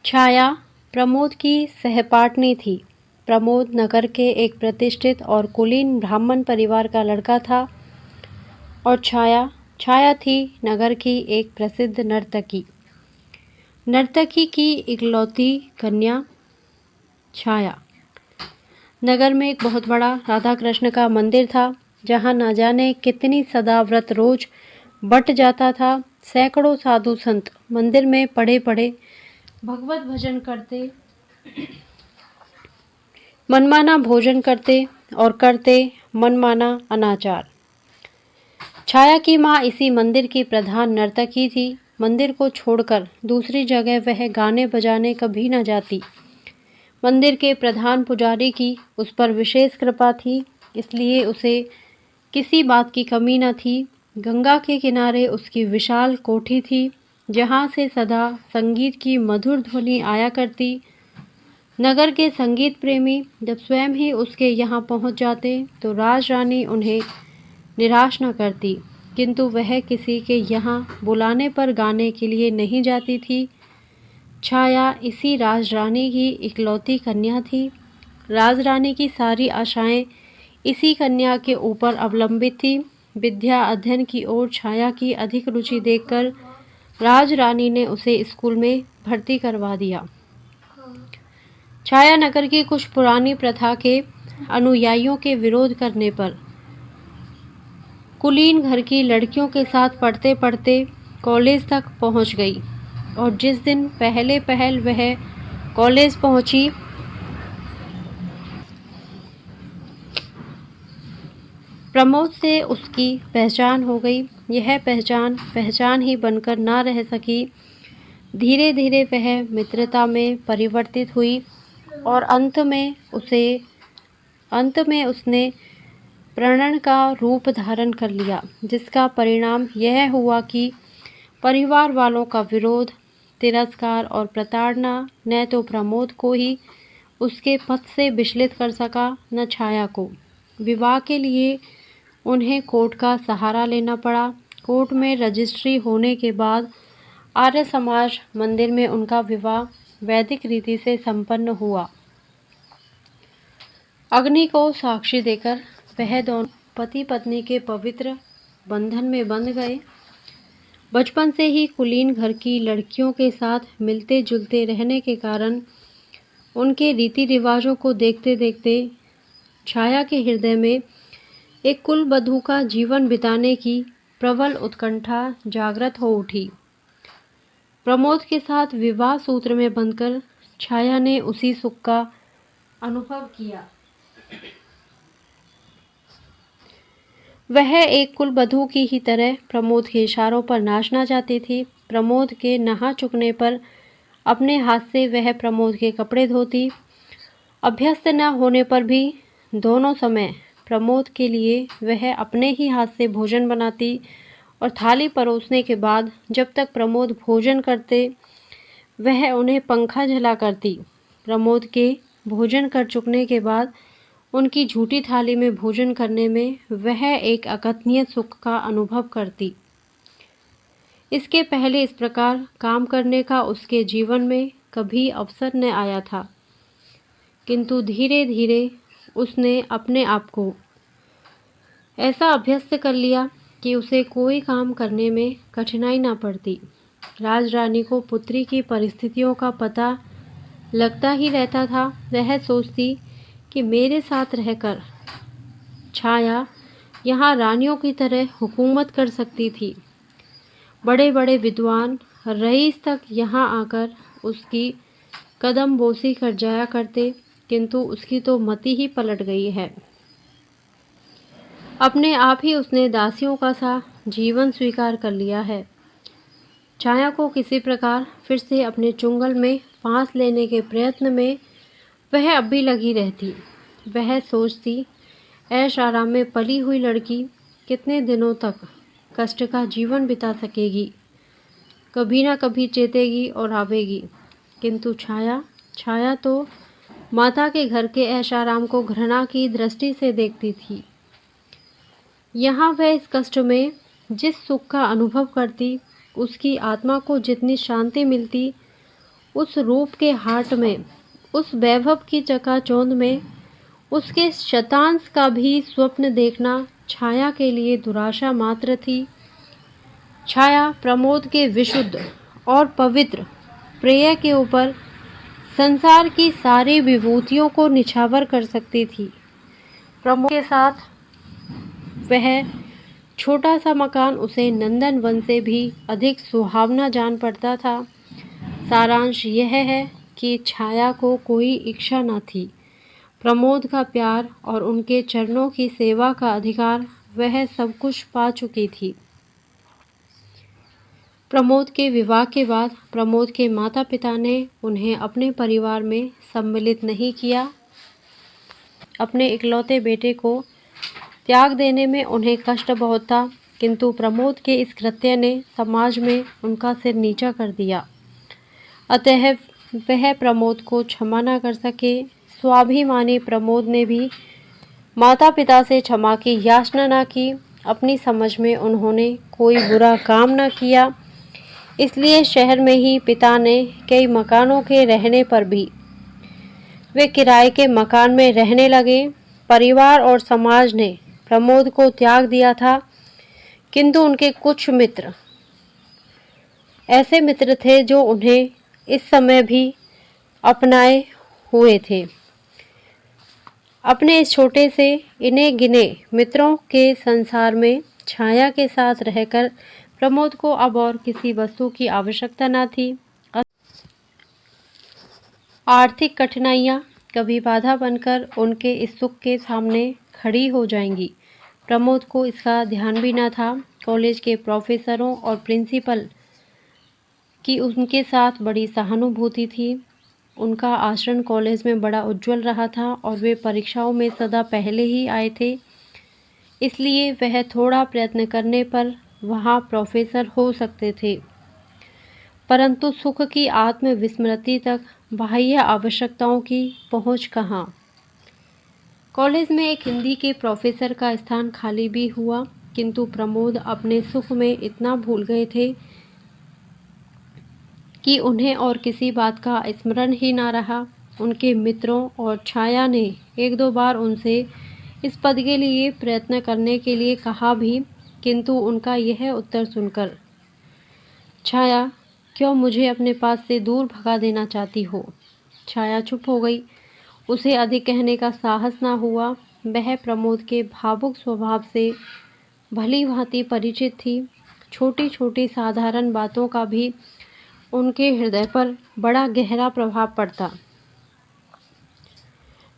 छाया प्रमोद की सहपाठनी थी। प्रमोद नगर के एक प्रतिष्ठित और कुलीन ब्राह्मण परिवार का लड़का था और छाया छाया थी नगर की एक प्रसिद्ध नर्तकी। नर्तकी की इकलौती कन्या छाया। नगर में एक बहुत बड़ा राधा कृष्ण का मंदिर था, जहाँ न जाने कितनी सदाव्रत रोज बट जाता था। सैकड़ों साधु संत मंदिर में पड़े पड़े भगवत भजन करते, मनमाना भोजन करते और करते मनमाना अनाचार। छाया की माँ इसी मंदिर की प्रधान नर्तकी थी। मंदिर को छोड़कर दूसरी जगह वह गाने बजाने कभी न जाती। मंदिर के प्रधान पुजारी की उस पर विशेष कृपा थी, इसलिए उसे किसी बात की कमी न थी। गंगा के किनारे उसकी विशाल कोठी थी, जहाँ से सदा संगीत की मधुर ध्वनि आया करती। नगर के संगीत प्रेमी जब स्वयं ही उसके यहाँ पहुँच जाते तो राज रानी उन्हें निराश न करती, किंतु वह किसी के यहाँ बुलाने पर गाने के लिए नहीं जाती थी। छाया इसी राजरानी की इकलौती कन्या थी। राजरानी की सारी आशाएं इसी कन्या के ऊपर अवलंबित थी। विद्या अध्ययन की ओर छाया की अधिक रुचि देखकर राजरानी ने उसे स्कूल में भर्ती करवा दिया। छाया नगर की कुछ पुरानी प्रथा के अनुयायियों के विरोध करने पर कुलीन घर की लड़कियों के साथ पढ़ते पढ़ते कॉलेज तक पहुंच गई और जिस दिन पहले पहल वह कॉलेज पहुंची, प्रमोद से उसकी पहचान हो गई। यह पहचान ही बनकर ना रह सकी। धीरे धीरे वह मित्रता में परिवर्तित हुई और अंत में उसने प्रणय का रूप धारण कर लिया, जिसका परिणाम यह हुआ कि परिवार वालों का विरोध, तिरस्कार और प्रताड़ना न तो प्रमोद को ही उसके पद से विचलित कर सका, न छाया को। विवाह के लिए उन्हें कोर्ट का सहारा लेना पड़ा। कोर्ट में रजिस्ट्री होने के बाद आर्य समाज मंदिर में उनका विवाह वैदिक रीति से संपन्न हुआ। अग्नि को साक्षी देकर वह दोनों पति पत्नी के पवित्र बंधन में बंध गए। बचपन से ही कुलीन घर की लड़कियों के साथ मिलते जुलते रहने के कारण उनके रीति रिवाजों को देखते देखते छाया के हृदय में एक कुल वधू का जीवन बिताने की प्रबल उत्कंठा जागृत हो उठी। प्रमोद के साथ विवाह सूत्र में बंधकर छाया ने उसी सुख का अनुभव किया। वह एक कुल वधू की ही तरह प्रमोद के इशारों पर नाचना चाहती थी। प्रमोद के नहा चुकने पर अपने हाथ से वह प्रमोद के कपड़े धोती। अभ्यस्त न होने पर भी दोनों समय प्रमोद के लिए वह अपने ही हाथ से भोजन बनाती और थाली परोसने के बाद जब तक प्रमोद भोजन करते वह उन्हें पंखा झला करती। प्रमोद के भोजन कर चुकने के बाद उनकी झूठी थाली में भोजन करने में वह एक अकथनीय सुख का अनुभव करती। इसके पहले इस प्रकार काम करने का उसके जीवन में कभी अवसर न आया था, किंतु धीरे धीरे उसने अपने आप को ऐसा अभ्यस्त कर लिया कि उसे कोई काम करने में कठिनाई ना पड़ती। राजरानी को पुत्री की परिस्थितियों का पता लगता ही रहता था। वह सोचती कि मेरे साथ रहकर छाया यहाँ रानियों की तरह हुकूमत कर सकती थी। बड़े बड़े विद्वान रईस तक यहाँ आकर उसकी कदम बोसी कर जाया करते, किंतु उसकी तो मति ही पलट गई है। अपने आप ही उसने दासियों का सा जीवन स्वीकार कर लिया है। छाया को किसी प्रकार फिर से अपने चुंगल में फांस लेने के प्रयत्न में वह अब भी लगी रहती। वह सोचती, ऐश आराम में पली हुई लड़की कितने दिनों तक कष्ट का जीवन बिता सकेगी, कभी ना कभी चेतेगी और आवेगी। किंतु छाया तो माता के घर के ऐश आराम को घृणा की दृष्टि से देखती थी। यहाँ वह इस कष्ट में जिस सुख का अनुभव करती, उसकी आत्मा को जितनी शांति मिलती, उस रूप के हाट में, उस वैभव की चकाचौंध में उसके शतांश का भी स्वप्न देखना छाया के लिए दुराशा मात्र थी। छाया प्रमोद के विशुद्ध और पवित्र प्रेय के ऊपर संसार की सारी विभूतियों को निछावर कर सकती थी। प्रमोद के साथ वह छोटा सा मकान उसे नंदन वन से भी अधिक सुहावना जान पड़ता था। सारांश यह है कि छाया को कोई इच्छा न थी। प्रमोद का प्यार और उनके चरणों की सेवा का अधिकार वह सब कुछ पा चुकी थी। प्रमोद के विवाह के बाद प्रमोद के माता पिता ने उन्हें अपने परिवार में सम्मिलित नहीं किया। अपने इकलौते बेटे को त्याग देने में उन्हें कष्ट बहुत था, किंतु प्रमोद के इस कृत्य ने समाज में उनका सिर नीचा कर दिया। अतः वह प्रमोद को क्षमा न कर सके। स्वाभिमानी प्रमोद ने भी माता पिता से क्षमा की याचना न की। अपनी समझ में उन्होंने कोई बुरा काम न किया, इसलिए शहर में ही पिता ने कई मकानों के रहने पर भी वे किराए के मकान में रहने लगे। परिवार और समाज ने प्रमोद को त्याग दिया था, किंतु उनके कुछ मित्र ऐसे मित्र थे जो उन्हें इस समय भी अपनाए हुए थे। अपने इस छोटे से इने गिने मित्रों के संसार में छाया के साथ रहकर प्रमोद को अब और किसी वस्तु की आवश्यकता न थी। आर्थिक कठिनाइयाँ कभी बाधा बनकर उनके इस सुख के सामने खड़ी हो जाएंगी। प्रमोद को इसका ध्यान भी न था। कॉलेज के प्रोफेसरों और प्रिंसिपल की उनके साथ बड़ी सहानुभूति थी। उनका आचरण कॉलेज में बड़ा उज्जवल रहा था और वे परीक्षाओं में सदा पहले ही आए थे, इसलिए वह थोड़ा प्रयत्न करने पर वहाँ प्रोफेसर हो सकते थे। परंतु सुख की आत्मविस्मृति तक बाह्य आवश्यकताओं की पहुँच कहाँ। कॉलेज में एक हिंदी के प्रोफेसर का स्थान खाली भी हुआ, किंतु प्रमोद अपने सुख में इतना भूल गए थे कि उन्हें और किसी बात का स्मरण ही ना रहा। उनके मित्रों और छाया ने एक दो बार उनसे इस पद के लिए प्रयत्न करने के लिए कहा भी, किंतु उनका यह उत्तर सुनकर, छाया क्यों मुझे अपने पास से दूर भगा देना चाहती हो। छाया चुप हो गई। उसे अधिक कहने का साहस ना हुआ। वह प्रमोद के भावुक स्वभाव से भली भांति परिचित थी। छोटी छोटी साधारण बातों का भी उनके हृदय पर बड़ा गहरा प्रभाव पड़ता।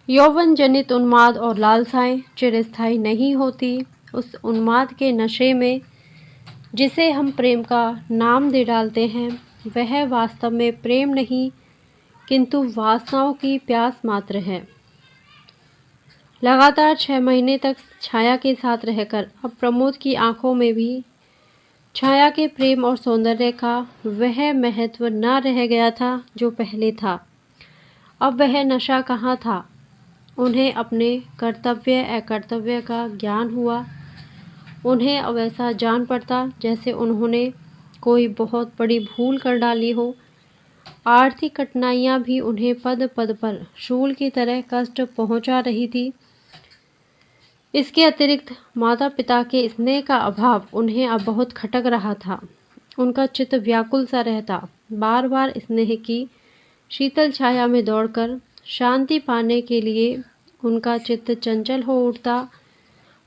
यौवन जनित उन्माद और लालसाएं चिरस्थायी नहीं होती। उस उन्माद के नशे में जिसे हम प्रेम का नाम दे डालते हैं, वह वास्तव में प्रेम नहीं, किंतु वासनाओं की प्यास मात्र है। लगातार 6 महीने तक छाया के साथ रहकर अब प्रमोद की आंखों में भी छाया के प्रेम और सौंदर्य का वह महत्व न रह गया था जो पहले था। अब वह नशा कहाँ था। उन्हें अपने कर्तव्य अकर्तव्य का ज्ञान हुआ। उन्हें अब ऐसा जान पड़ता जैसे उन्होंने कोई बहुत बड़ी भूल कर डाली हो। आर्थिक कठिनाइयाँ भी उन्हें पद पद पर शूल की तरह कष्ट पहुँचा रही थी। इसके अतिरिक्त माता पिता के स्नेह का अभाव उन्हें अब बहुत खटक रहा था। उनका चित्त व्याकुल सा रहता। बार बार स्नेह की शीतल छाया में दौड़कर शांति पाने के लिए उनका चित्त चंचल हो उठता।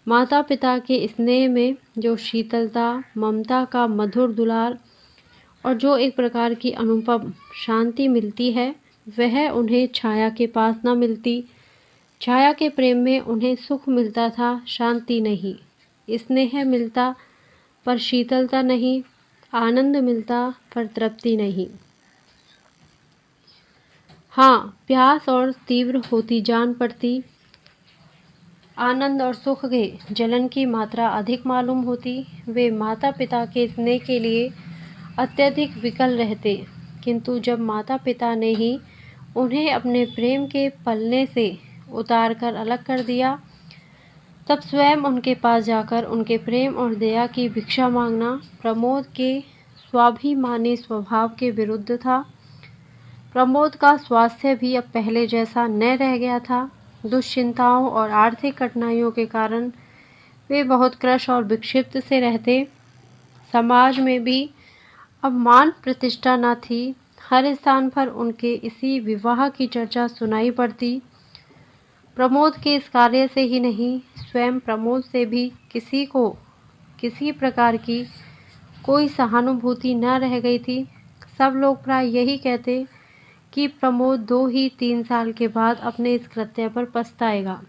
माता पिता के स्नेह में जो शीतलता, ममता का मधुर दुलार और जो एक प्रकार की अनुपम शांति मिलती है, वह उन्हें छाया के पास न मिलती। छाया के प्रेम में उन्हें सुख मिलता था, शांति नहीं। स्नेह मिलता पर शीतलता नहीं, आनंद मिलता पर तृप्ति नहीं। हाँ, प्यास और तीव्र होती जान पड़ती। आनंद और सुख के जलन की मात्रा अधिक मालूम होती। वे माता पिता के स्नेह के लिए अत्यधिक विकल रहते, किंतु जब माता पिता ने ही उन्हें अपने प्रेम के पलने से उतारकर अलग कर दिया, तब स्वयं उनके पास जाकर उनके प्रेम और दया की भिक्षा मांगना प्रमोद के स्वाभिमानी स्वभाव के विरुद्ध था। प्रमोद का स्वास्थ्य भी अब पहले जैसा न रह गया था। दुश्चिंताओं और आर्थिक कठिनाइयों के कारण वे बहुत क्रश और विक्षिप्त से रहते। समाज में भी अब मान प्रतिष्ठा न थी। हर स्थान पर उनके इसी विवाह की चर्चा सुनाई पड़ती। प्रमोद के इस कार्य से ही नहीं, स्वयं प्रमोद से भी किसी को किसी प्रकार की कोई सहानुभूति न रह गई थी। सब लोग प्राय यही कहते कि प्रमोद 2 ही 3 साल के बाद अपने इस कृत्य पर पछताएगा।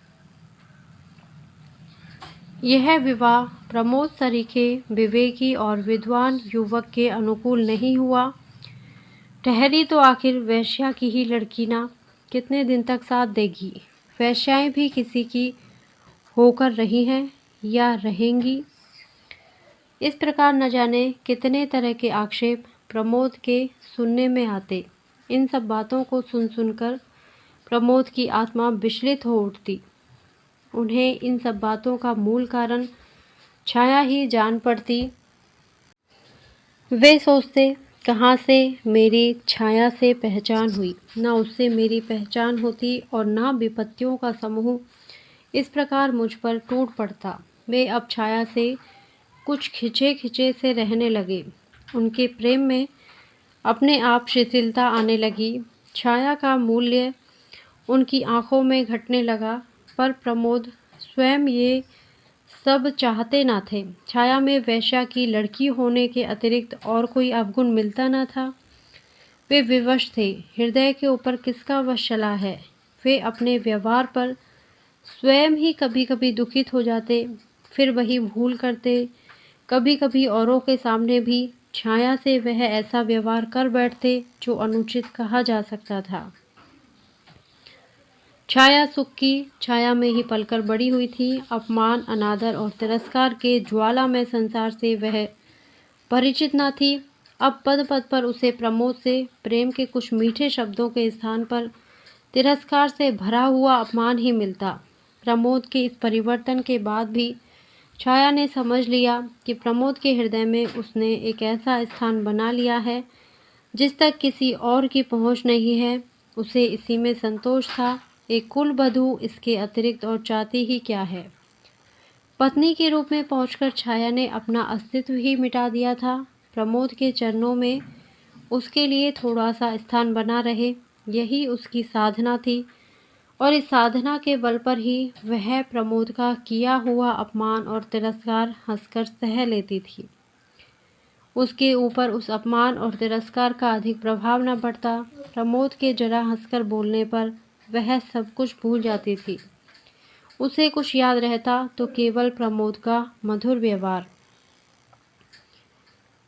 यह विवाह प्रमोद सरीखे विवेकी और विद्वान युवक के अनुकूल नहीं हुआ। ठहरी तो आखिर वेश्या की ही लड़की ना, कितने दिन तक साथ देगी। वेश्याएं भी किसी की होकर रही हैं या रहेंगी। इस प्रकार न जाने कितने तरह के आक्षेप प्रमोद के सुनने में आते। इन सब बातों को सुन सुनकर प्रमोद की आत्मा विचलित हो उठती। उन्हें इन सब बातों का मूल कारण छाया ही जान पड़ती। वे सोचते, कहाँ से मेरी छाया से पहचान हुई, ना उससे मेरी पहचान होती और ना विपत्तियों का समूह इस प्रकार मुझ पर टूट पड़ता। वे अब छाया से कुछ खिंचे खिंचे से रहने लगे। उनके प्रेम में अपने आप शिथिलता आने लगी। छाया का मूल्य उनकी आंखों में घटने लगा। पर प्रमोद स्वयं ये सब चाहते ना थे। छाया में वेश्या की लड़की होने के अतिरिक्त और कोई अवगुण मिलता न था। वे विवश थे। हृदय के ऊपर किसका वश चला है। वे अपने व्यवहार पर स्वयं ही कभी कभी दुखित हो जाते, फिर वही भूल करते। कभी कभी औरों के सामने भी छाया से वह ऐसा व्यवहार कर बैठते जो अनुचित कहा जा सकता था। छाया सुख की छाया में ही पलकर बड़ी हुई थी। अपमान, अनादर और तिरस्कार के ज्वाला में संसार से वह परिचित न थी। अब पद पद पर उसे प्रमोद से प्रेम के कुछ मीठे शब्दों के स्थान पर तिरस्कार से भरा हुआ अपमान ही मिलता। प्रमोद के इस परिवर्तन के बाद भी छाया ने समझ लिया कि प्रमोद के हृदय में उसने एक ऐसा स्थान बना लिया है जिस तक किसी और की पहुंच नहीं है। उसे इसी में संतोष था। एक कुल वधू इसके अतिरिक्त और चाहती ही क्या है। पत्नी के रूप में पहुंचकर छाया ने अपना अस्तित्व ही मिटा दिया था। प्रमोद के चरणों में उसके लिए थोड़ा सा स्थान बना रहे, यही उसकी साधना थी। और इस साधना के बल पर ही वह प्रमोद का किया हुआ अपमान और तिरस्कार हंसकर सह लेती थी। उसके ऊपर उस अपमान और तिरस्कार का अधिक प्रभाव न पड़ता। प्रमोद के जरा हंसकर बोलने पर वह सब कुछ भूल जाती थी। उसे कुछ याद रहता तो केवल प्रमोद का मधुर व्यवहार।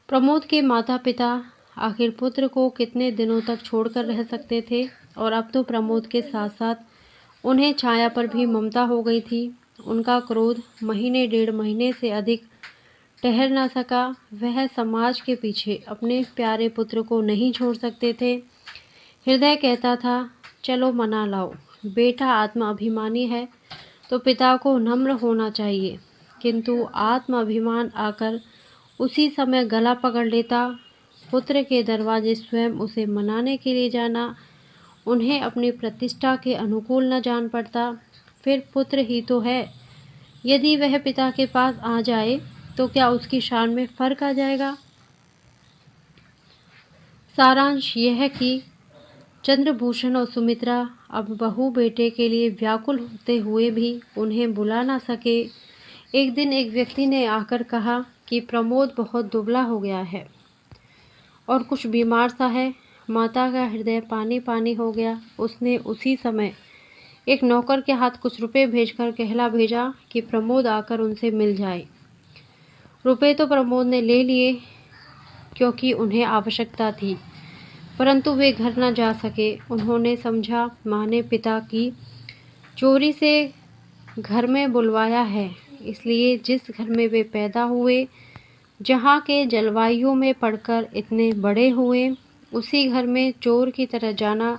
प्रमोद के माता पिता आखिर पुत्र को कितने दिनों तक छोड़कर रह सकते थे, और अब तो प्रमोद के साथ साथ उन्हें छाया पर भी ममता हो गई थी। उनका क्रोध महीने 1.5 महीने से अधिक ठहर न सका। वह समाज के पीछे अपने प्यारे पुत्र को नहीं छोड़ सकते थे। हृदय कहता था, चलो मना लाओ। बेटा आत्म अभिमानी है तो पिता को नम्र होना चाहिए, किंतु आत्म अभिमान आकर उसी समय गला पकड़ लेता। पुत्र के दरवाजे स्वयं उसे मनाने के लिए जाना उन्हें अपनी प्रतिष्ठा के अनुकूल न जान पड़ता। फिर पुत्र ही तो है, यदि वह पिता के पास आ जाए तो क्या उसकी शान में फर्क आ जाएगा। सारांश यह कि चंद्रभूषण और सुमित्रा अब बहू बेटे के लिए व्याकुल होते हुए भी उन्हें बुला ना सके। एक दिन एक व्यक्ति ने आकर कहा कि प्रमोद बहुत दुबला हो गया है और कुछ बीमार सा है। माता का हृदय पानी पानी हो गया। उसने उसी समय एक नौकर के हाथ कुछ रुपए भेजकर कहला भेजा कि प्रमोद आकर उनसे मिल जाए। रुपए तो प्रमोद ने ले लिए क्योंकि उन्हें आवश्यकता थी, परंतु वे घर न जा सके। उन्होंने समझा माँ ने पिता की चोरी से घर में बुलवाया है, इसलिए जिस घर में वे पैदा हुए, जहाँ के जलवायु में पढ़कर इतने बड़े हुए, उसी घर में चोर की तरह जाना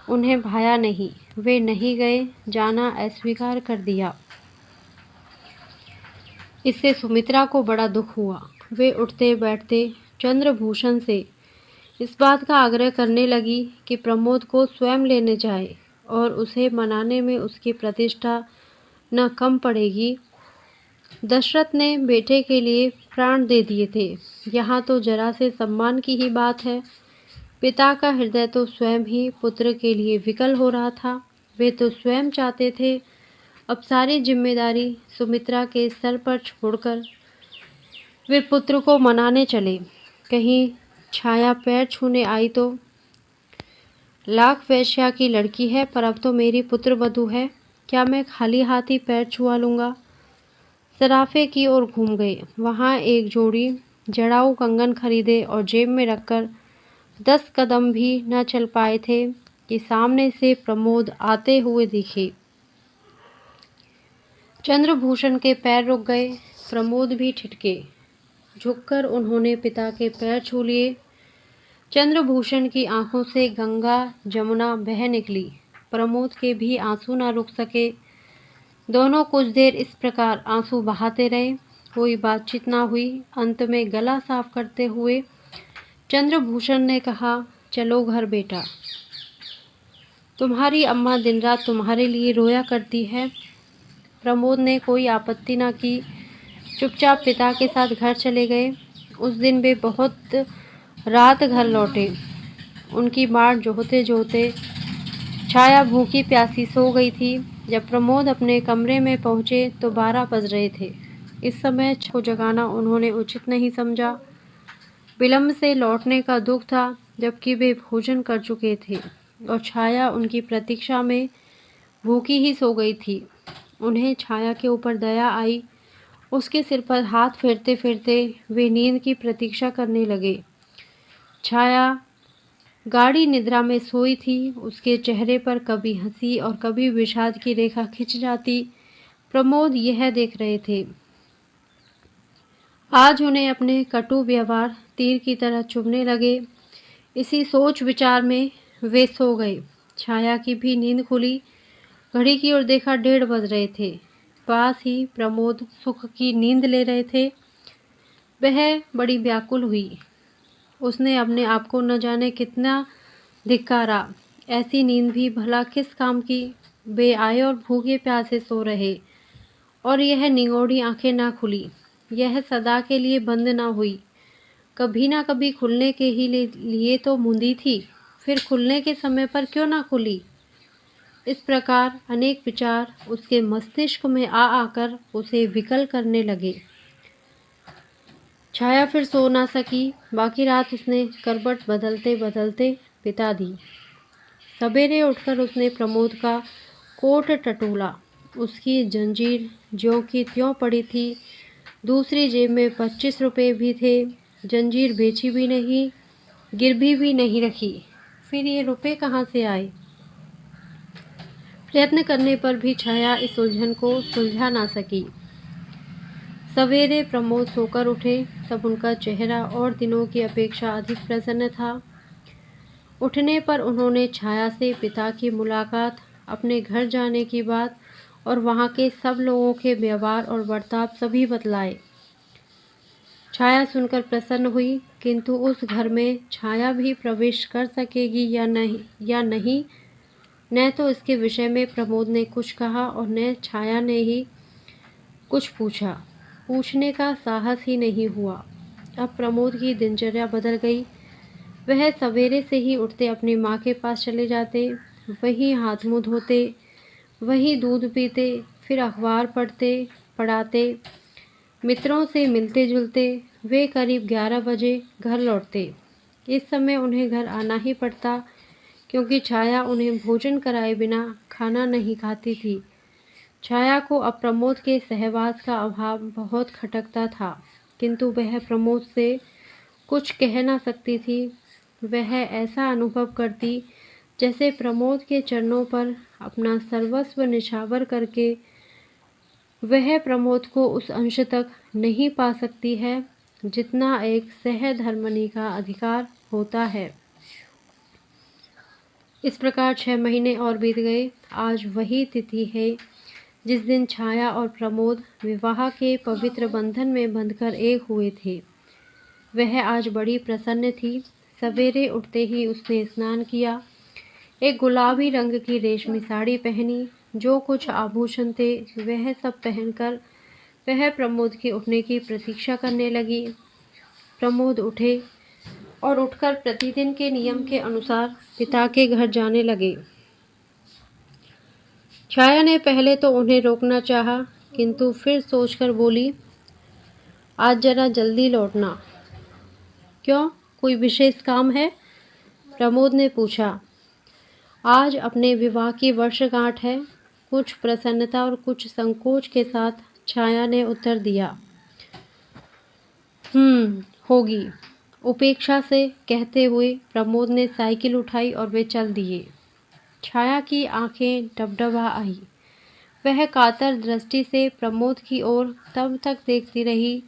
उन्हें भाया नहीं। वे नहीं गए, जाना अस्वीकार कर दिया। इससे सुमित्रा को बड़ा दुख हुआ। वे उठते बैठते चंद्रभूषण से इस बात का आग्रह करने लगी कि प्रमोद को स्वयं लेने जाए और उसे मनाने में उसकी प्रतिष्ठा न कम पड़ेगी। दशरथ ने बेटे के लिए प्राण दे दिए थे, यहाँ तो जरा से सम्मान की ही बात है। पिता का हृदय तो स्वयं ही पुत्र के लिए विकल हो रहा था। वे तो स्वयं चाहते थे अब सारी जिम्मेदारी सुमित्रा के सर पर छोड़कर वे पुत्र को मनाने चले। कहीं छाया पैर छूने आई तो लाख वैश्या की लड़की है, पर अब तो मेरी पुत्र वधू है, क्या मैं खाली हाथ ही पैर छुआ लूँगा। सराफे की ओर घूम गए। वहाँ एक जोड़ी जड़ाऊ कंगन खरीदे और जेब में रखकर 10 कदम भी न चल पाए थे कि सामने से प्रमोद आते हुए दिखे। चंद्रभूषण के पैर रुक गए। प्रमोद भी ठिठके। झुककर उन्होंने पिता के पैर छू लिए। चंद्रभूषण की आंखों से गंगा जमुना बह निकली। प्रमोद के भी आंसू न रुक सके। दोनों कुछ देर इस प्रकार आंसू बहाते रहे। कोई बातचीत ना हुई। अंत में गला साफ करते हुए चंद्रभूषण ने कहा, चलो घर बेटा, तुम्हारी अम्मा दिन रात तुम्हारे लिए रोया करती है। प्रमोद ने कोई आपत्ति न की, चुपचाप पिता के साथ घर चले गए। उस दिन वे बहुत रात घर लौटे। उनकी बाट जोहते जोहते छाया भूखी प्यासी सो गई थी। जब प्रमोद अपने कमरे में पहुंचे तो 12 बज रहे थे। इस समय को जगाना उन्होंने उचित नहीं समझा। विलंब से लौटने का दुख था, जबकि वे भोजन कर चुके थे और छाया उनकी प्रतीक्षा में भूखी ही सो गई थी। उन्हें छाया के ऊपर दया आई। उसके सिर पर हाथ फेरते फेरते वे नींद की प्रतीक्षा करने लगे। छाया गाढ़ी निद्रा में सोई थी। उसके चेहरे पर कभी हंसी और कभी विषाद की रेखा खिंच जाती। प्रमोद यह देख रहे थे। आज उन्हें अपने कटु व्यवहार तीर की तरह चुभने लगे। इसी सोच विचार में वे सो गए। छाया की भी नींद खुली। घड़ी की ओर देखा, 1:30 बज रहे थे। पास ही प्रमोद सुख की नींद ले रहे थे। वह बड़ी व्याकुल हुई। उसने अपने आप को न जाने कितना धिक्कारा। ऐसी नींद भी भला किस काम की। वे आए और भूखे प्यासे सो रहे और यह निगोड़ी आंखें ना खुली। यह सदा के लिए बंद ना हुई। कभी ना कभी खुलने के ही लिए तो मुंदी थी, फिर खुलने के समय पर क्यों ना खुली। इस प्रकार अनेक विचार उसके मस्तिष्क में आ आकर उसे विकल करने लगे। छाया फिर सो ना सकी। बाकी रात उसने करवट बदलते बदलते बिता दी। सवेरे उठकर उसने प्रमोद का कोट टटोला। उसकी जंजीर ज्यों की त्यों पड़ी थी। दूसरी जेब में 25 रुपये भी थे। जंजीर बेची भी नहीं, गिरवी भी नहीं रखी। फिर ये रुपये कहाँ से आए। प्रयत्न करने पर भी छाया इस उलझन को सुलझा ना सकी। सवेरे प्रमोद सोकर उठे तब उनका चेहरा और दिनों की अपेक्षा अधिक प्रसन्न था। उठने पर उन्होंने छाया से पिता की मुलाकात, अपने घर जाने की बात और वहाँ के सब लोगों के व्यवहार और बर्ताव सभी बतलाए। छाया सुनकर प्रसन्न हुई, किंतु उस घर में छाया भी प्रवेश कर सकेगी या नहीं, न तो इसके विषय में प्रमोद ने कुछ कहा और न छाया ने ही कुछ पूछा। पूछने का साहस ही नहीं हुआ। अब प्रमोद की दिनचर्या बदल गई। वह सवेरे से ही उठते अपनी माँ के पास चले जाते, वहीं हाथ मुँह धोते, वहीं दूध पीते, फिर अखबार पढ़ाते, मित्रों से मिलते जुलते। वे करीब 11 बजे घर लौटते। इस समय उन्हें घर आना ही पड़ता, क्योंकि छाया उन्हें भोजन कराए बिना खाना नहीं खाती थी। छाया को अब प्रमोद के सहवास का अभाव बहुत खटकता था, किंतु वह प्रमोद से कुछ कह ना सकती थी। वह ऐसा अनुभव करती जैसे प्रमोद के चरणों पर अपना सर्वस्व निछावर करके वह प्रमोद को उस अंश तक नहीं पा सकती है जितना एक सहधर्मिणी का अधिकार होता है। इस प्रकार 6 महीने और बीत गए। आज वही तिथि है जिस दिन छाया और प्रमोद विवाह के पवित्र बंधन में बंधकर एक हुए थे। वह आज बड़ी प्रसन्न थी। सवेरे उठते ही उसने स्नान किया, एक गुलाबी रंग की रेशमी साड़ी पहनी, जो कुछ आभूषण थे वह सब पहनकर वह प्रमोद के उठने की प्रतीक्षा करने लगी। प्रमोद उठे और उठकर प्रतिदिन के नियम के अनुसार पिता के घर जाने लगे। छाया ने पहले तो उन्हें रोकना चाहा, किंतु फिर सोचकर बोली, आज जरा जल्दी लौटना। क्यों, कोई विशेष काम है? प्रमोद ने पूछा। आज अपने विवाह की वर्षगांठ है, कुछ प्रसन्नता और कुछ संकोच के साथ छाया ने उत्तर दिया। होगी, उपेक्षा से कहते हुए प्रमोद ने साइकिल उठाई और वे चल दिए। छाया की आंखें डबडबा आई। वह कातर दृष्टि से प्रमोद की ओर तब तक देखती रही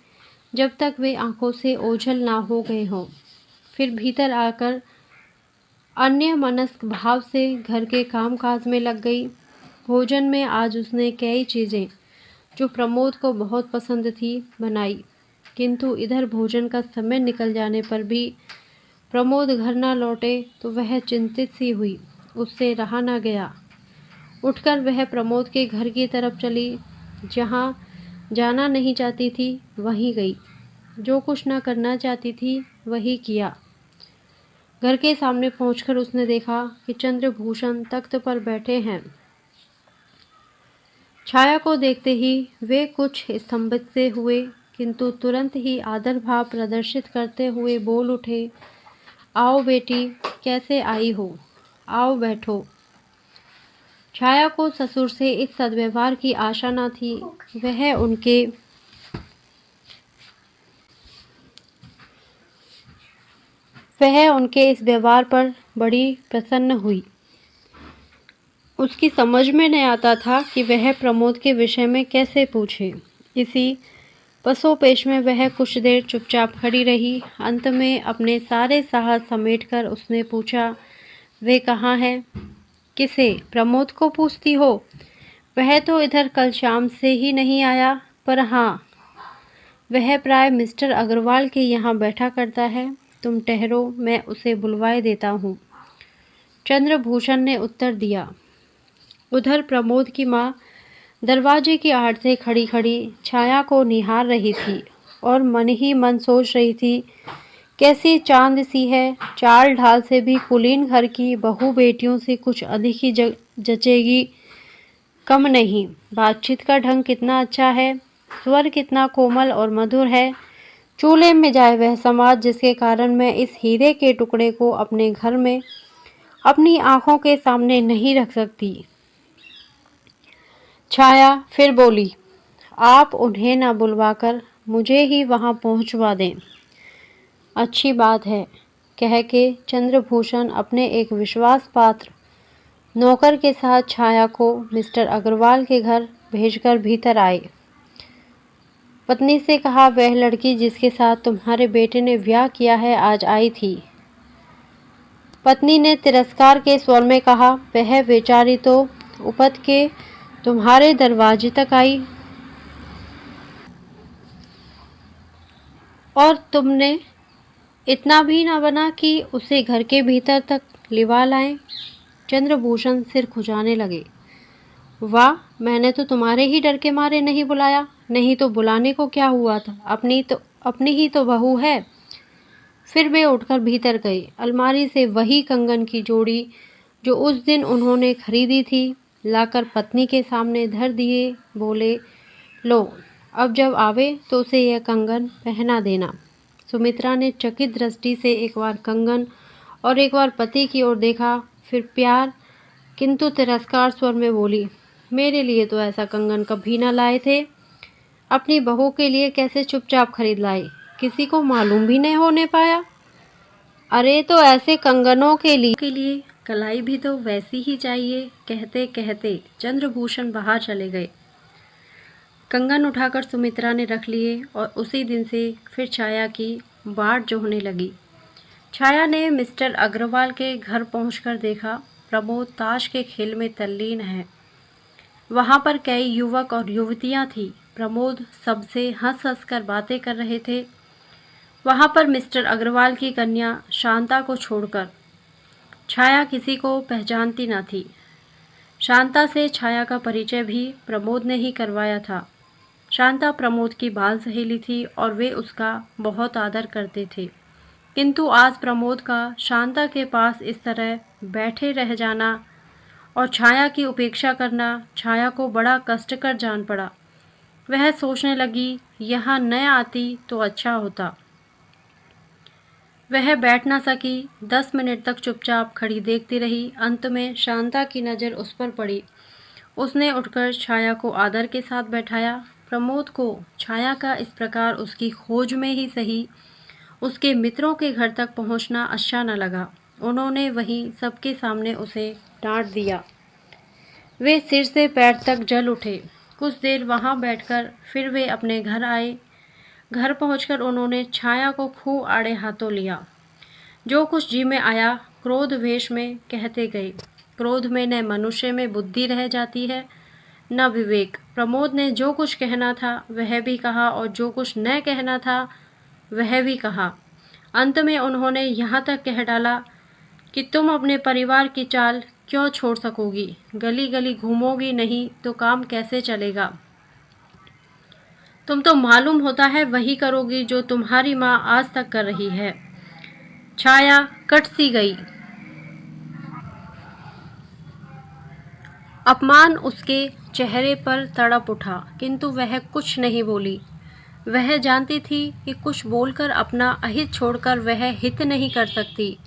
जब तक वे आंखों से ओझल ना हो गए हों। फिर भीतर आकर अन्य मनस्क भाव से घर के कामकाज में लग गई। भोजन में आज उसने कई चीज़ें जो प्रमोद को बहुत पसंद थी बनाई, किंतु इधर भोजन का समय निकल जाने पर भी प्रमोद घर न लौटे तो वह चिंतित सी हुई। उससे रहा न गया। उठकर वह प्रमोद के घर की तरफ चली। जहाँ जाना नहीं चाहती थी वहीं गई, जो कुछ न करना चाहती थी वही किया। घर के सामने पहुंचकर उसने देखा कि चंद्रभूषण तख्त पर बैठे हैं। छाया को देखते ही वे कुछ स्तंभित से हुए, किंतु तुरंत ही आदर भाव प्रदर्शित करते हुए बोल उठे, आओ बेटी, कैसे आई हो? आओ बैठो। छाया को ससुर से इस सद्व्यवहार की आशा न थी। वह उनके इस व्यवहार पर बड़ी प्रसन्न हुई। उसकी समझ में नहीं आता था कि वह प्रमोद के विषय में कैसे पूछे। इसी पसोपेश में वह कुछ देर चुपचाप खड़ी रही। अंत में अपने सारे साहस समेटकर उसने पूछा, वे कहाँ है? किसे? प्रमोद को पूछती हो? वह तो इधर कल शाम से ही नहीं आया, पर हाँ, वह प्राय मिस्टर अग्रवाल के यहाँ बैठा करता है। तुम ठहरो, मैं उसे बुलवाए देता हूँ। चंद्रभूषण ने उत्तर दिया। उधर प्रमोद की माँ दरवाजे की आड़ से खड़ी खड़ी छाया को निहार रही थी और मन ही मन सोच रही थी, कैसी चांद सी है, चाल ढाल से भी कुलीन घर की बहू बेटियों से कुछ अधिक ही जचेगी, कम नहीं। बातचीत का ढंग कितना अच्छा है, स्वर कितना कोमल और मधुर है। चूल्हे में जाए वह समाज जिसके कारण मैं इस हीरे के टुकड़े को अपने घर में अपनी आंखों के सामने नहीं रख सकती। छाया फिर बोली, आप उन्हें न बुलवाकर मुझे ही वहां पहुंचवा दें। अच्छी बात है, कह के चंद्रभूषण अपने एक विश्वास पात्र नौकर के साथ छाया को मिस्टर अग्रवाल के घर भेजकर भीतर आए। पत्नी से कहा, वह लड़की जिसके साथ तुम्हारे बेटे ने ब्याह किया है आज आई थी। पत्नी ने तिरस्कार के स्वर में कहा, वह बेचारी तो उपत के तुम्हारे दरवाजे तक आई और तुमने इतना भी ना बना कि उसे घर के भीतर तक लिवा लाएं। चंद्रभूषण सिर खुजाने लगे। वाह, मैंने तो तुम्हारे ही डर के मारे नहीं बुलाया, नहीं तो बुलाने को क्या हुआ था, अपनी ही तो बहू है। फिर वे उठकर भीतर गए। अलमारी से वही कंगन की जोड़ी जो उस दिन उन्होंने खरीदी थी लाकर पत्नी के सामने धर दिए। बोले, लो, अब जब आवे तो उसे यह कंगन पहना देना। सुमित्रा ने चकित दृष्टि से एक बार कंगन और एक बार पति की ओर देखा, फिर प्यार किंतु तिरस्कार स्वर में बोली, मेरे लिए तो ऐसा कंगन कभी ना लाए थे। अपनी बहू के लिए कैसे चुपचाप खरीद लाए, किसी को मालूम भी नहीं होने पाया। अरे तो ऐसे कंगनों के लिए कलाई भी तो वैसी ही चाहिए। कहते कहते चंद्रभूषण बाहर चले गए। कंगन उठाकर सुमित्रा ने रख लिए और उसी दिन से फिर छाया की बाट जोहने लगी। छाया ने मिस्टर अग्रवाल के घर पहुंचकर देखा, प्रमोद ताश के खेल में तल्लीन है। वहां पर कई युवक और युवतियां थी। प्रमोद सबसे हंस हंस कर बातें कर रहे थे। वहाँ पर मिस्टर अग्रवाल की कन्या शांता को छोड़कर छाया किसी को पहचानती न थी। शांता से छाया का परिचय भी प्रमोद ने ही करवाया था। शांता प्रमोद की बाल सहेली थी और वे उसका बहुत आदर करते थे, किंतु आज प्रमोद का शांता के पास इस तरह बैठे रह जाना और छाया की उपेक्षा करना छाया को बड़ा कष्टकर जान पड़ा। वह सोचने लगी, यहाँ न आती तो अच्छा होता। वह बैठ न सकी। 10 मिनट तक चुपचाप खड़ी देखती रही। अंत में शांता की नज़र उस पर पड़ी। उसने उठकर छाया को आदर के साथ बैठाया। प्रमोद को छाया का इस प्रकार उसकी खोज में ही सही उसके मित्रों के घर तक पहुंचना अच्छा न लगा। उन्होंने वहीं सबके सामने उसे डांट दिया। वे सिर से पैर तक जल उठे। कुछ देर वहां बैठकर फिर वे अपने घर आए। घर पहुंचकर उन्होंने छाया को खूब आड़े हाथों लिया। जो कुछ जी में आया क्रोध वेश में कहते गए। क्रोध में न मनुष्य में बुद्धि रह जाती है न विवेक। प्रमोद ने जो कुछ कहना था वह भी कहा और जो कुछ न कहना था वह भी कहा। अंत में उन्होंने यहाँ तक कह डाला कि तुम अपने परिवार की चाल क्यों छोड़ सकोगी? गली गली घूमोगी नहीं तो काम कैसे चलेगा? तुम तो मालूम होता है वही करोगी जो तुम्हारी माँ आज तक कर रही है। छाया कट सी गई। अपमान उसके चेहरे पर तड़प उठा, किंतु वह कुछ नहीं बोली। वह जानती थी कि कुछ बोलकर अपना अहित छोड़कर वह हित नहीं कर सकती।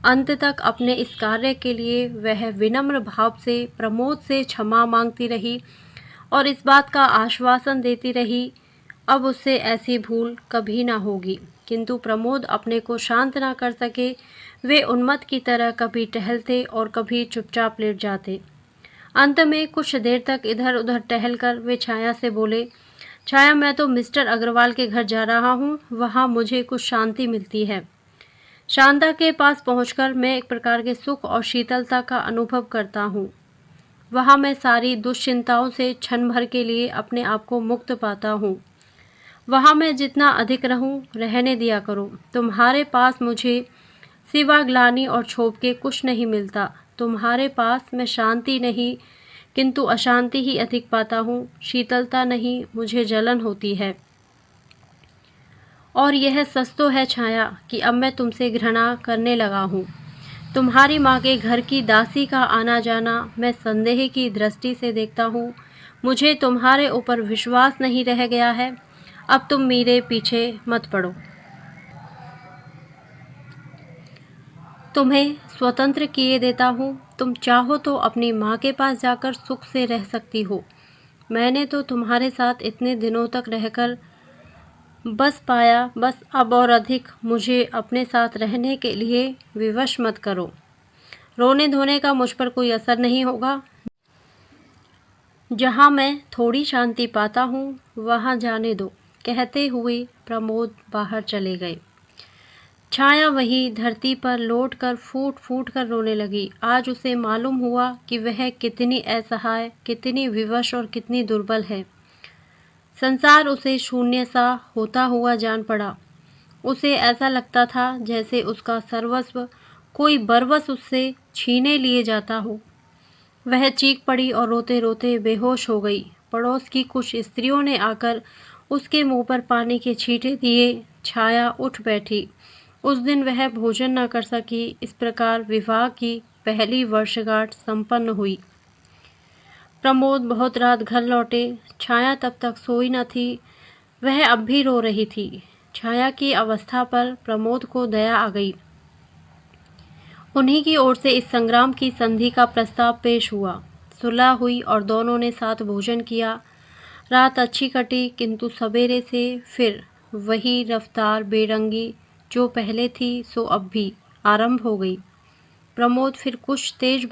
अंत तक अपने इस कार्य के लिए वह विनम्र भाव से प्रमोद से क्षमा मांगती रही और इस बात का आश्वासन देती रही अब उससे ऐसी भूल कभी ना होगी। किंतु प्रमोद अपने को शांत ना कर सके। वे उन्मत्त की तरह कभी टहलते और कभी चुपचाप लेट जाते। अंत में कुछ देर तक इधर उधर टहलकर वे छाया से बोले, छाया, मैं तो मिस्टर अग्रवाल के घर जा रहा हूँ, वहाँ मुझे कुछ शांति मिलती है। शांता के पास पहुंचकर मैं एक प्रकार के सुख और शीतलता का अनुभव करता हूँ। वहाँ मैं सारी दुश्चिंताओं से क्षण भर के लिए अपने आप को मुक्त पाता हूँ। वहाँ मैं जितना अधिक रहूँ रहने दिया करो। तुम्हारे पास मुझे सिवा ग्लानि और क्षोभ के कुछ नहीं मिलता। तुम्हारे पास मैं शांति नहीं किंतु अशांति ही अधिक पाता हूँ। शीतलता नहीं, मुझे जलन होती है। और यह सच तो है छाया कि अब मैं तुमसे घृणा करने लगा हूँ। तुम्हारी माँ के घर की दासी का आना जाना मैं संदेह की दृष्टि से देखता हूँ। मुझे तुम्हारे ऊपर विश्वास नहीं रह गया है। अब तुम मेरे पीछे मत पड़ो। तुम्हें स्वतंत्र किए देता हूँ। तुम चाहो तो अपनी माँ के पास जाकर सुख से रह सकती हो। मैंने तो तुम्हारे साथ इतने दिनों तक रहकर बस पाया, बस अब और अधिक मुझे अपने साथ रहने के लिए विवश मत करो। रोने धोने का मुझ पर कोई असर नहीं होगा। जहाँ मैं थोड़ी शांति पाता हूँ वहाँ जाने दो। कहते हुए प्रमोद बाहर चले गए। छाया वही धरती पर लौट कर फूट फूट कर रोने लगी। आज उसे मालूम हुआ कि वह कितनी असहाय, कितनी विवश और कितनी दुर्बल है। संसार उसे शून्य सा होता हुआ जान पड़ा। उसे ऐसा लगता था जैसे उसका सर्वस्व कोई बरबस उससे छीने लिए जाता हो। वह चीख पड़ी और रोते रोते बेहोश हो गई। पड़ोस की कुछ स्त्रियों ने आकर उसके मुंह पर पानी के छींटे दिए। छाया उठ बैठी। उस दिन वह भोजन न कर सकी। इस प्रकार विवाह की पहली वर्षगांठ संपन्न हुई। प्रमोद बहुत रात घर लौटे। छाया तब तक सोई न थी। वह अब भी रो रही थी। छाया की अवस्था पर प्रमोद को दया आ गई। उन्हीं की ओर से इस संग्राम की संधि का प्रस्ताव पेश हुआ। सुलह हुई और दोनों ने साथ भोजन किया। रात अच्छी कटी, किंतु सवेरे से फिर वही रफ्तार बेरंगी जो पहले थी सो अब भी आरंभ हो गई। प्रमोद फिर कुछ तेज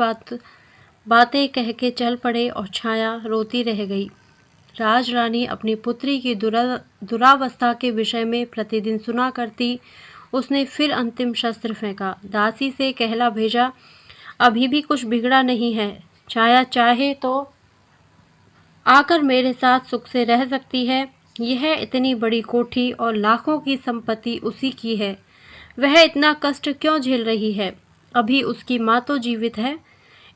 बातें कह के चल पड़े और छाया रोती रह गई। राजरानी अपनी पुत्री की दुरावस्था के विषय में प्रतिदिन सुना करती। उसने फिर अंतिम शस्त्र फेंका। दासी से कहला भेजा, अभी भी कुछ बिगड़ा नहीं है। छाया चाहे तो आकर मेरे साथ सुख से रह सकती है। यह इतनी बड़ी कोठी और लाखों की संपत्ति उसी की है, वह इतना कष्ट क्यों झेल रही है? अभी उसकी माँ तो जीवित है।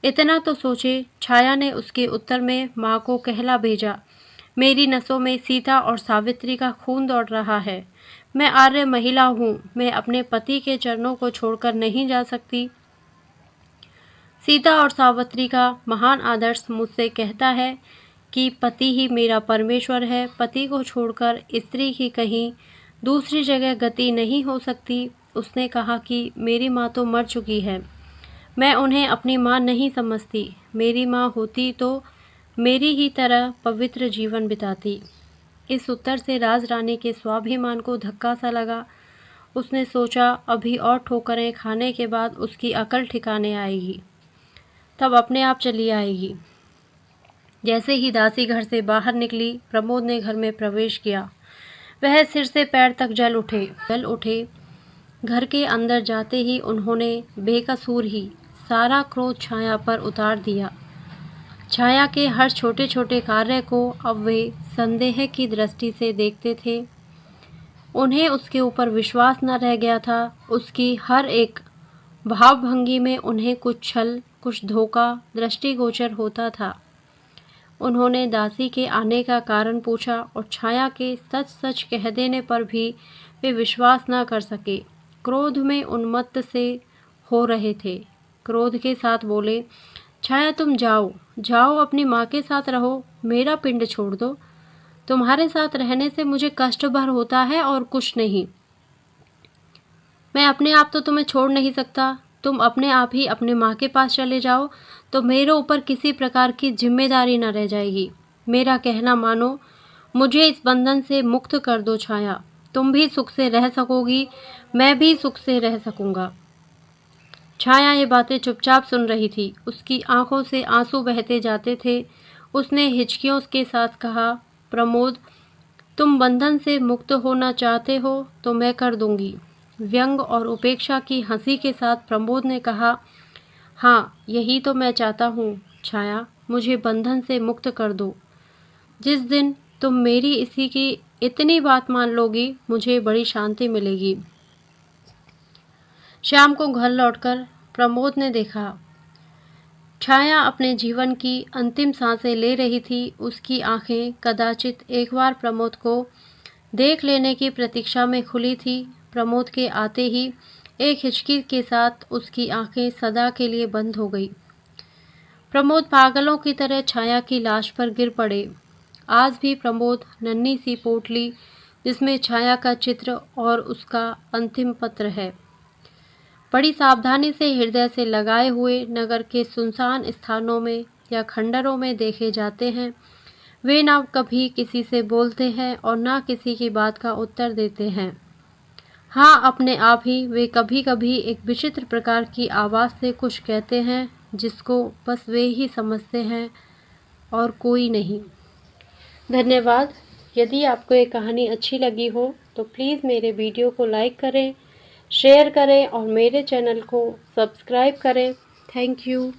इतना तो सोचे। छाया ने उसके उत्तर में माँ को कहला भेजा, मेरी नसों में सीता और सावित्री का खून दौड़ रहा है। मैं आर्य महिला हूँ, मैं अपने पति के चरणों को छोड़कर नहीं जा सकती। सीता और सावित्री का महान आदर्श मुझसे कहता है कि पति ही मेरा परमेश्वर है। पति को छोड़कर स्त्री की कहीं दूसरी जगह गति नहीं हो सकती। उसने कहा कि मेरी माँ तो मर चुकी है, मैं उन्हें अपनी माँ नहीं समझती। मेरी माँ होती तो मेरी ही तरह पवित्र जीवन बिताती। इस उत्तर से राज रानी के स्वाभिमान को धक्का सा लगा। उसने सोचा अभी और ठोकरें खाने के बाद उसकी अकल ठिकाने आएगी, तब अपने आप चली आएगी। जैसे ही दासी घर से बाहर निकली, प्रमोद ने घर में प्रवेश किया। वह सिर से पैर तक जल उठे। घर के अंदर जाते ही उन्होंने बेकसूर ही सारा क्रोध छाया पर उतार दिया। छाया के हर छोटे छोटे कार्य को अब वे संदेह की दृष्टि से देखते थे। उन्हें उसके ऊपर विश्वास न रह गया था। उसकी हर एक भावभंगी में उन्हें कुछ छल, कुछ धोखा दृष्टिगोचर होता था। उन्होंने दासी के आने का कारण पूछा और छाया के सच सच कह देने पर भी वे विश्वास न कर सके। क्रोध में उन्मत्त से हो रहे थे। क्रोध के साथ बोले, छाया तुम जाओ अपनी माँ के साथ रहो, मेरा पिंड छोड़ दो। तुम्हारे साथ रहने से मुझे कष्ट भर होता है और कुछ नहीं। मैं अपने आप तो तुम्हें छोड़ नहीं सकता। तुम अपने आप ही अपने माँ के पास चले जाओ तो मेरे ऊपर किसी प्रकार की जिम्मेदारी न रह जाएगी। मेरा कहना मानो, मुझे इस बंधन से मुक्त कर दो छाया। तुम भी सुख से रह सकोगी, मैं भी सुख से रह सकूंगा। छाया ये बातें चुपचाप सुन रही थी। उसकी आंखों से आंसू बहते जाते थे। उसने हिचकियों के साथ कहा, प्रमोद, तुम बंधन से मुक्त होना चाहते हो तो मैं कर दूंगी। व्यंग और उपेक्षा की हंसी के साथ प्रमोद ने कहा, हाँ यही तो मैं चाहता हूँ छाया, मुझे बंधन से मुक्त कर दो। जिस दिन तुम मेरी इसी की इतनी बात मान लोगी, मुझे बड़ी शांति मिलेगी। शाम को घर लौटकर प्रमोद ने देखा छाया अपने जीवन की अंतिम सांसें ले रही थी। उसकी आंखें कदाचित एक बार प्रमोद को देख लेने की प्रतीक्षा में खुली थी। प्रमोद के आते ही एक हिचकी के साथ उसकी आंखें सदा के लिए बंद हो गई। प्रमोद पागलों की तरह छाया की लाश पर गिर पड़े। आज भी प्रमोद नन्ही सी पोटली जिसमें छाया का चित्र और उसका अंतिम पत्र है, बड़ी सावधानी से हृदय से लगाए हुए नगर के सुनसान स्थानों में या खंडरों में देखे जाते हैं। वे ना कभी किसी से बोलते हैं और ना किसी की बात का उत्तर देते हैं। हाँ, अपने आप ही वे कभी कभी एक विचित्र प्रकार की आवाज़ से कुछ कहते हैं जिसको बस वे ही समझते हैं और कोई नहीं। धन्यवाद। यदि आपको ये कहानी अच्छी लगी हो तो प्लीज़ मेरे वीडियो को लाइक करें, शेयर करें और मेरे चैनल को सब्सक्राइब करें। Thank you.